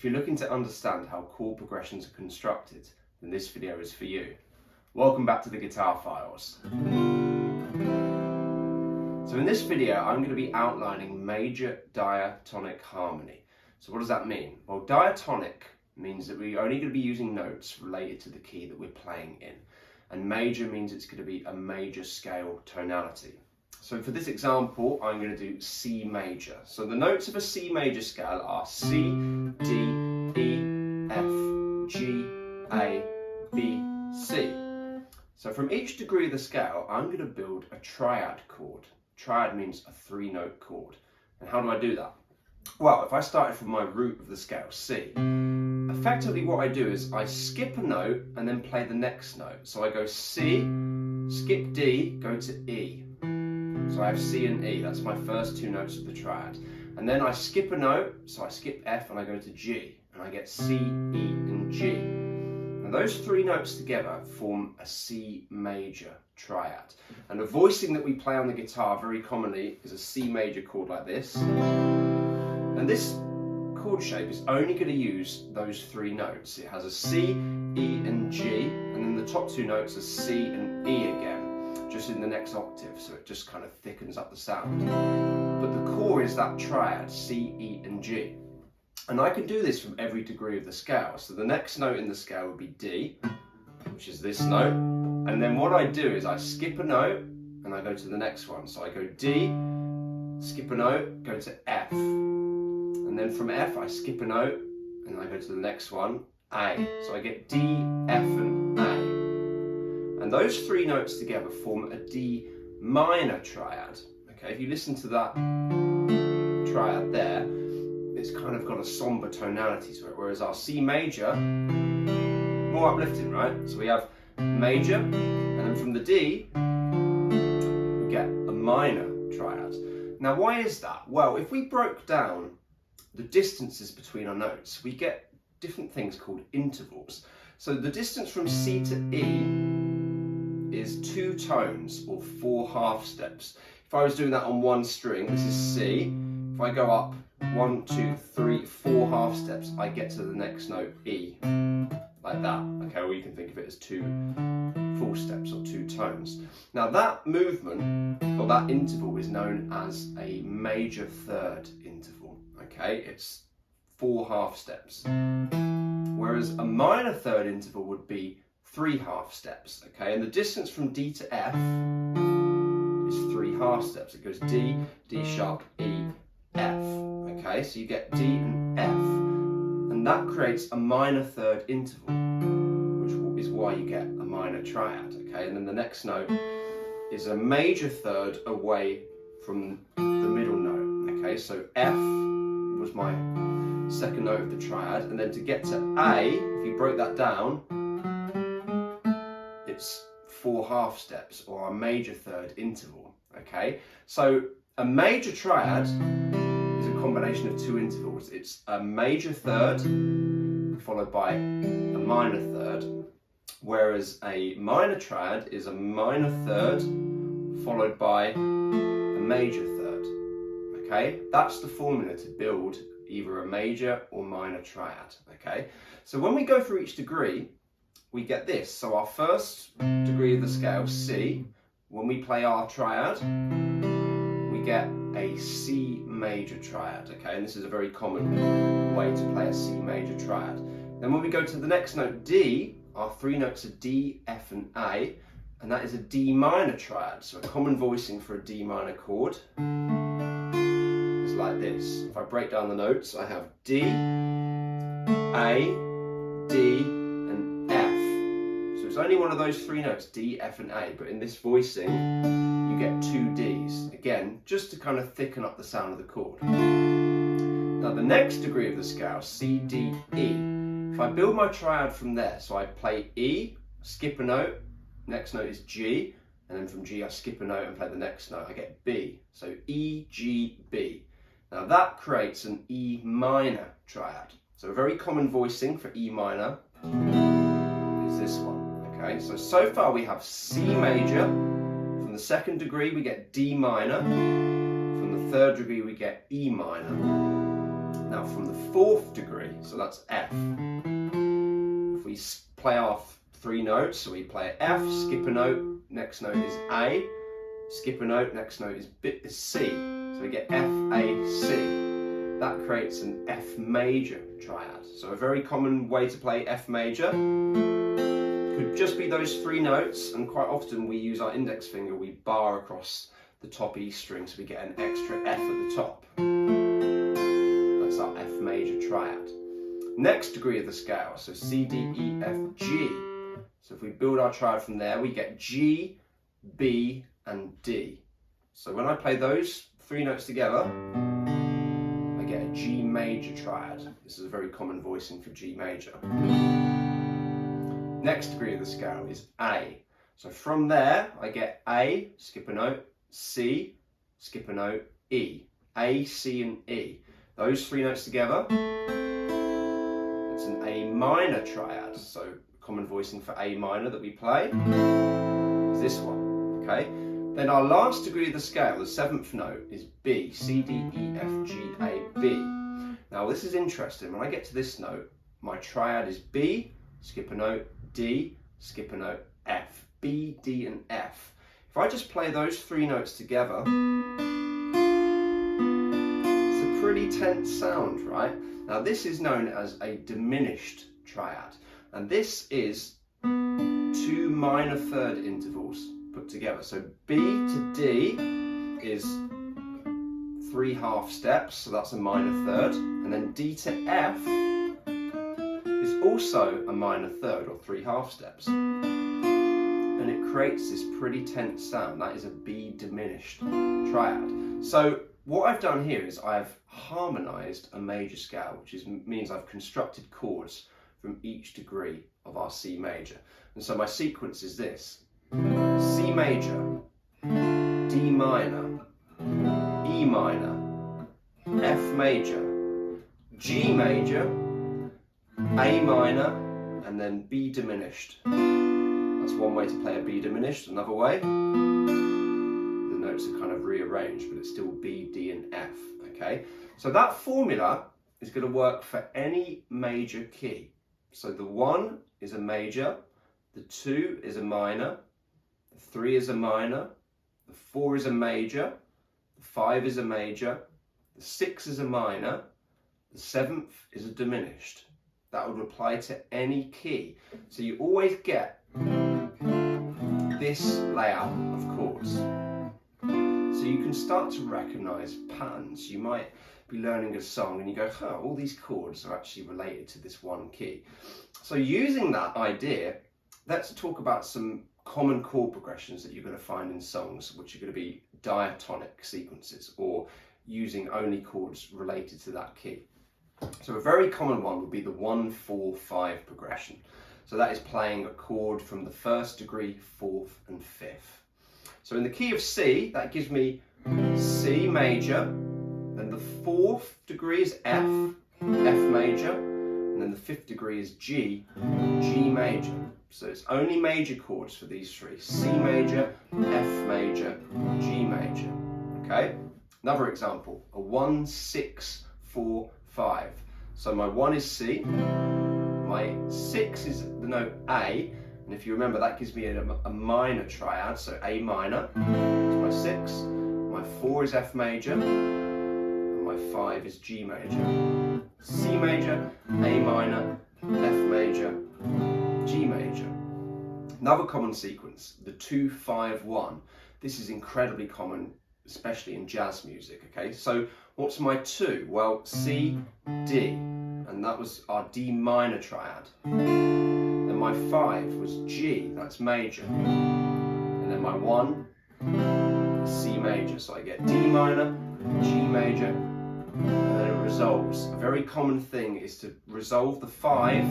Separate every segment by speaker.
Speaker 1: If you're looking to understand how chord progressions are constructed, then this video is for you. Welcome back to the Guitar Files. So in this video, I'm going to be outlining major diatonic harmony. So what does that mean? Well, diatonic means that we're only going to be using notes related to the key that we're playing in. And major means it's going to be a major scale tonality. So for this example, I'm going to do C major. So the notes of a C major scale are C, D, E, F, G, A, B, C. So from each degree of the scale, I'm going to build a triad chord. Triad means a three-note chord. And how do I do that? Well, if I started from my root of the scale, C, effectively what I do is I skip a note and then play the next note. So I go C, skip D, go to E. So I have C and E, that's my first two notes of the triad. And then I skip a note, so I skip F and I go to G, and I get C, E and G. And those three notes together form a C major triad. And the voicing that we play on the guitar very commonly is a C major chord like this. And this chord shape is only going to use those three notes. It has a C, E and G, and then the top two notes are C and E again, just in the next octave, so it just kind of thickens up the sound. But the core is that triad, C, E and G. And I can do this from every degree of the scale. So the next note in the scale would be D, which is this note. And then what I do is I skip a note and I go to the next one. So I go D, skip a note, go to F. And then from F I skip a note and I go to the next one, A. So I get D, F and A. And those three notes together form a D minor triad. Okay, if you listen to that triad there, it's kind of got a somber tonality to it, whereas our C major, more uplifting, right? So we have major, and then from the D, we get a minor triad. Now why is that? Well, if we broke down the distances between our notes, we get different things called intervals. So the distance from C to E is 2 tones or 4 half steps. If I was doing that on one string, this is C. If I go up 1, 2, 3, 4 half steps, I get to the next note, E, like that. Okay, or you can think of it as 2 full steps or 2 tones. Now that movement, or that interval, is known as a major third interval. Okay, it's 4 half steps. Whereas a minor third interval would be 3 half steps. Okay, and the distance from D to F is 3 half steps. It goes D, D sharp, E, F. Okay, so you get D and F, and that creates a minor third interval, which is why you get a minor triad. Okay, and then the next note is a major third away from the middle note. Okay, so F was my second note of the triad, and then to get to A, if you broke that down, it's 4 half steps, or a major third interval. Okay, so a major triad is a combination of 2 intervals. It's a major third followed by a minor third, whereas a minor triad is a minor third followed by a major third. Okay, that's the formula to build either a major or minor triad. Okay, so when we go through each degree, we get this. So our first degree of the scale, C, when we play our triad, we get a C major triad. Okay, and this is a very common way to play a C major triad. Then when we go to the next note, D, our 3 notes are D, F and A, and that is a D minor triad. So a common voicing for a D minor chord is like this. If I break down the notes, I have D, A, D, and F. So it's only one of those 3 notes, D, F and A, but in this voicing, you get 2 Ds. Again, just to kind of thicken up the sound of the chord. Now the next degree of the scale, C, D, E. If I build my triad from there, so I play E, skip a note, next note is G, and then from G I skip a note and play the next note, I get B. So E, G, B. Now that creates an E minor triad. So a very common voicing for E minor is this one. Okay, so far we have C major. From the second degree we get D minor. From the third degree we get E minor. Now from the 4th degree, so that's F, if we play our 3 notes, so we play F, skip a note, next note is A, skip a note, next note is C, so we get F, A, C. That creates an F major triad. So a very common way to play F major could just be those 3 notes, and quite often we use our index finger, we bar across the top E string so we get an extra F at the top. That's our F major triad. Next degree of the scale, so C, D, E, F, G. So if we build our triad from there, we get G, B, and D. So when I play those 3 notes together, I get a G major triad. This is a very common voicing for G major. Next degree of the scale is A. So from there, I get A, skip a note, C, skip a note, E. A, C, and E. Those 3 notes together, it's an A minor triad. So common voicing for A minor that we play is this one, okay? Then our last degree of the scale, the 7th note, is B, C, D, E, F, G, A, B. Now this is interesting. When I get to this note, my triad is B, skip a note, D, skip a note, F. B, D, and F. If I just play those 3 notes together, it's a pretty tense sound, right? Now this is known as a diminished triad, and this is 2 minor third intervals put together. So B to D is 3 half steps, so that's a minor third, and then D to F is also a minor third, or 3 half steps. And it creates this pretty tense sound. That is a B diminished triad. So what I've done here is I've harmonized a major scale, which means I've constructed chords from each degree of our C major. And so my sequence is this: C major, D minor, E minor, F major, G major, A minor, and then B diminished. That's one way to play a B diminished. Another way, the notes are kind of rearranged, but it's still B, D, and F, okay? So that formula is going to work for any major key. So the 1 is a major, the 2 is a minor, the 3 is a minor, the 4 is a major, the 5 is a major, the 6 is a minor, the 7th is a diminished. That would apply to any key. So you always get this layout of chords. So you can start to recognize patterns. You might be learning a song and you go, oh, all these chords are actually related to this one key. So using that idea, let's talk about some common chord progressions that you're going to find in songs, which are going to be diatonic sequences, or using only chords related to that key. So a very common one would be the 1-4-5 progression. So that is playing a chord from the 1st degree, 4th, and 5th. So in the key of C, that gives me C major, then the 4th degree is F, F major, and then the 5th degree is G, G major. So it's only major chords for these 3: C major, F major, G major. Okay? Another example, a 1-6-4-5. So my 1 is C, my 6 is the note A, and if you remember, that gives me a minor triad, so A minor is my 6, my 4 is F major, and my 5 is G major. C major, A minor, F major, G major. Another common sequence, the 2-5-1. This is incredibly common, especially in jazz music, okay? So what's my 2? Well, C, D, and that was our D minor triad. Then my 5 was G, that's major. And then my 1 is C major, so I get D minor, G major, and then it resolves. A very common thing is to resolve the 5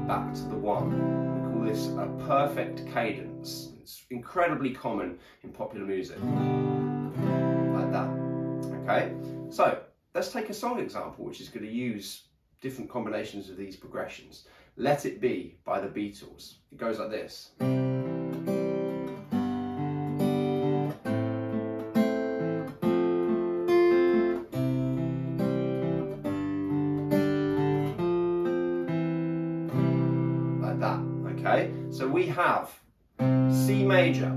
Speaker 1: back to the 1. We call this a perfect cadence. It's incredibly common in popular music. Like that. Okay? So, let's take a song example which is going to use different combinations of these progressions. Let It Be by the Beatles. It goes like this. okay? So we have C major,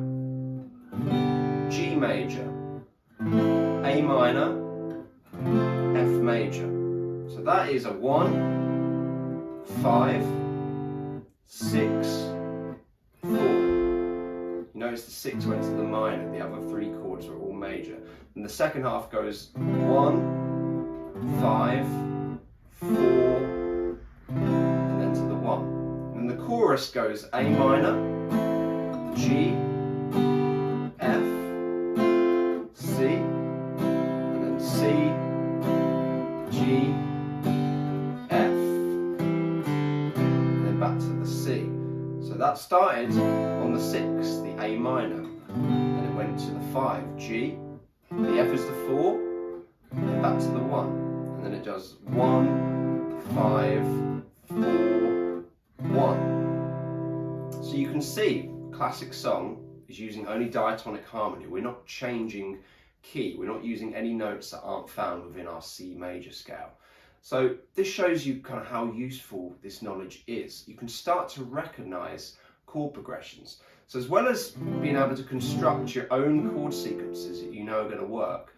Speaker 1: G major, A minor, F major. So that is a 1, 5, 6, 4. You notice the 6 went to the minor, the other 3 chords were all major. And the second half goes 1, 5, 4, and then to the 1. And the chorus goes A minor, G, F, C, and then C, G, F, and then back to the C. So that started on the 6, the A minor, and it went to the 5, G, the F is the 4, and back to the 1, and then it does 1, 5, 4, 1. So you can see, classic song is using only diatonic harmony. We're not changing key, we're not using any notes that aren't found within our C major scale. So this shows you kind of how useful this knowledge is. You can start to recognize chord progressions. So as well as being able to construct your own chord sequences that you know are going to work,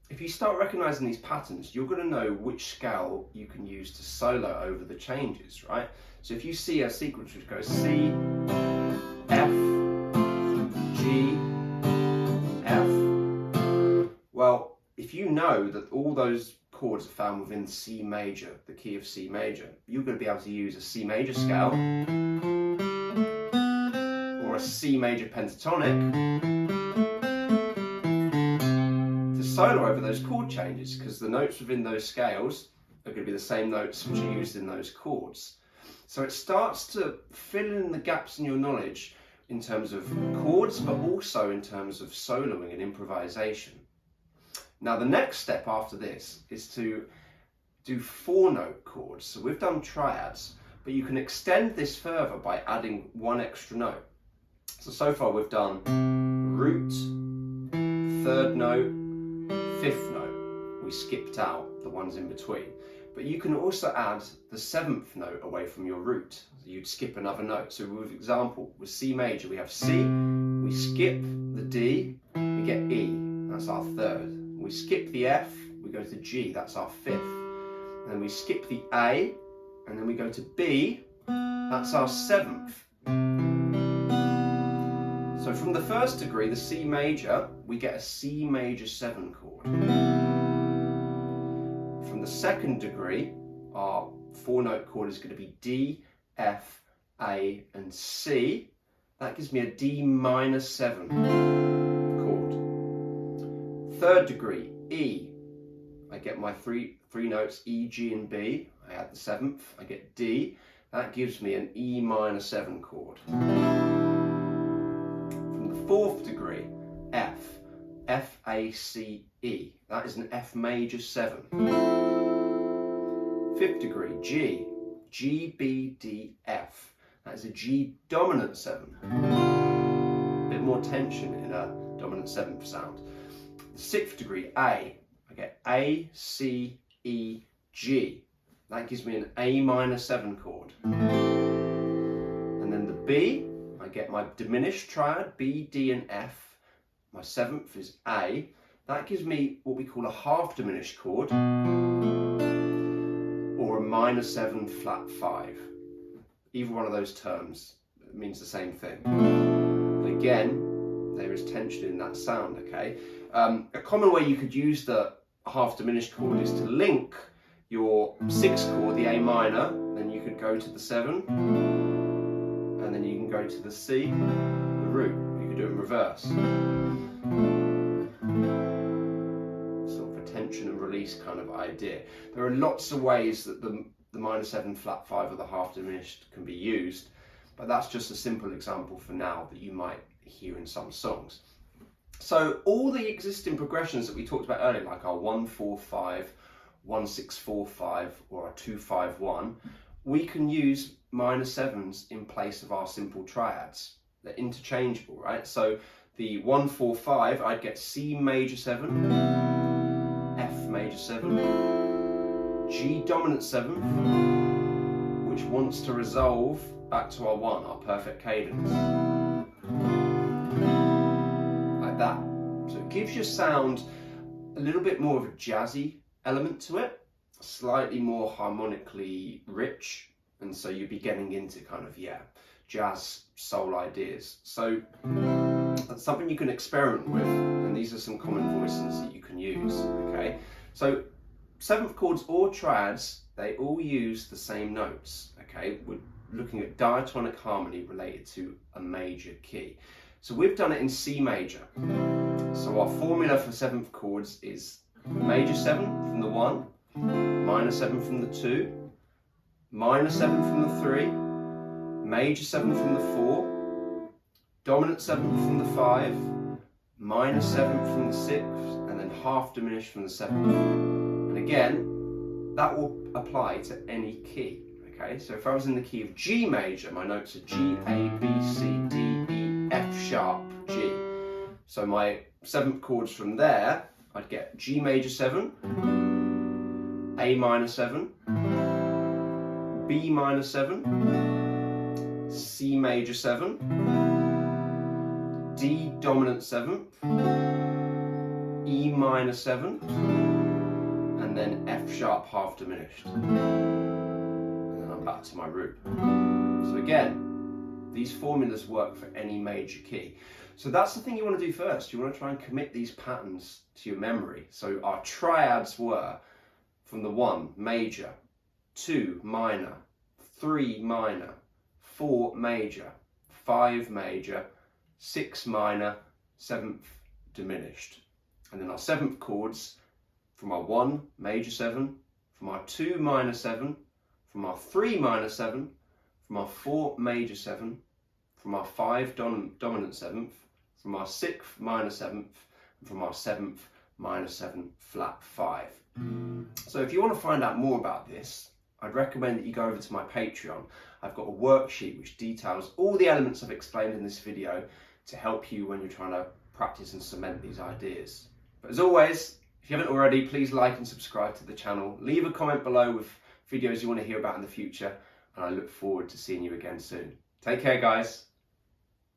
Speaker 1: if you start recognizing these patterns, you're going to know which scale you can use to solo over the changes, right? So if you see a sequence which goes C, F, G, F, well, if you know that all those chords are found within C major, the key of C major, you're going to be able to use a C major scale or a C major pentatonic to solo over those chord changes, because the notes within those scales are going to be the same notes which are used in those chords. So it starts to fill in the gaps in your knowledge in terms of chords, but also in terms of soloing and improvisation. Now the next step after this is to do 4-note chords. So we've done triads, but you can extend this further by adding 1 extra note. So far we've done root, 3rd note, 5th note. We skipped out the ones in between. But you can also add the 7th note away from your root. So you'd skip another note. So with example, with C major, we have C, we skip the D, we get E, that's our 3rd. We skip the F, we go to G, that's our 5th. And then we skip the A, and then we go to B, that's our 7th. So from the 1st degree, the C major, we get a C major 7 chord. From the 2nd degree, our 4-note chord is going to be D, F, A, and C. That gives me a D minor 7 chord. 3rd degree, E. I get my three notes, E, G, and B. I add the 7th, I get D. That gives me an E minor 7 chord. From the 4th degree, F. F, A, C, E. That is an F major 7. 5th degree, G. G, B, D, F. That is a G dominant 7. A bit more tension in a dominant 7th sound. The 6th degree, A. I get A, C, E, G. That gives me an A minor 7 chord. And then the B, I get my diminished triad, B, D, and F. My 7th is A. That gives me what we call a half diminished chord, or a minor 7 flat 5. Either one of those terms means the same thing. And again, there is tension in that sound, okay? A common way you could use the half diminished chord is to link your 6th chord, the A minor, then you could go to the 7, and then you can go to the C, the root. You could do it in reverse. Sort of a tension and release kind of idea. There are lots of ways that the minor 7 flat 5 or the half diminished can be used, but that's just a simple example for now that you might hear in some songs. So all the existing progressions that we talked about earlier, like our 1-4-5, 1-6-4-5, or our 2-5-1, we can use minor 7s in place of our simple triads. They're interchangeable, right? So the 1-4-5, I'd get C major 7, F major 7, G dominant 7, which wants to resolve back to our 1, our perfect cadence. Like that. So it gives your sound a little bit more of a jazzy element to it, slightly more harmonically rich, and so you'd be getting into kind of, jazz soul ideas. So that's something you can experiment with, and these are some common voicings that you can use, okay? So 7th chords or triads, they all use the same notes, okay? We're looking at diatonic harmony related to a major key. So we've done it in C major. So our formula for 7th chords is major 7 from the 1, minor 7 from the 2, minor 7 from the 3, major 7 from the 4, dominant 7 from the 5, minor 7 from the 6, and then half diminished from the 7th. And again, that will apply to any key, okay? So if I was in the key of G major, my notes are G, A, B, C, D, E, F sharp, G. So my 7th chords from there, I'd get G major 7, A minor 7, B minor 7, C major 7, D dominant 7th, E minor 7, and then F sharp half diminished. And then I'm back to my root. So again, these formulas work for any major key. So that's the thing you want to do first. You want to try and commit these patterns to your memory. So our triads were from the 1 major, 2 minor, 3 minor, 4 major, 5 major, 6 minor, 7th diminished. And then our 7th chords from our 1 major 7, from our 2 minor 7, from our 3 minor 7, from our 4 major 7, from our 5 dominant 7th, from our 6th minor 7th, and from our 7th minor 7 flat 5. So if you want to find out more about this, I'd recommend that you go over to my Patreon. I've got a worksheet which details all the elements I've explained in this video to help you when you're trying to practice and cement these ideas. But as always, if you haven't already, please like and subscribe to the channel. Leave a comment below with videos you want to hear about in the future, and I look forward to seeing you again soon. Take care, guys.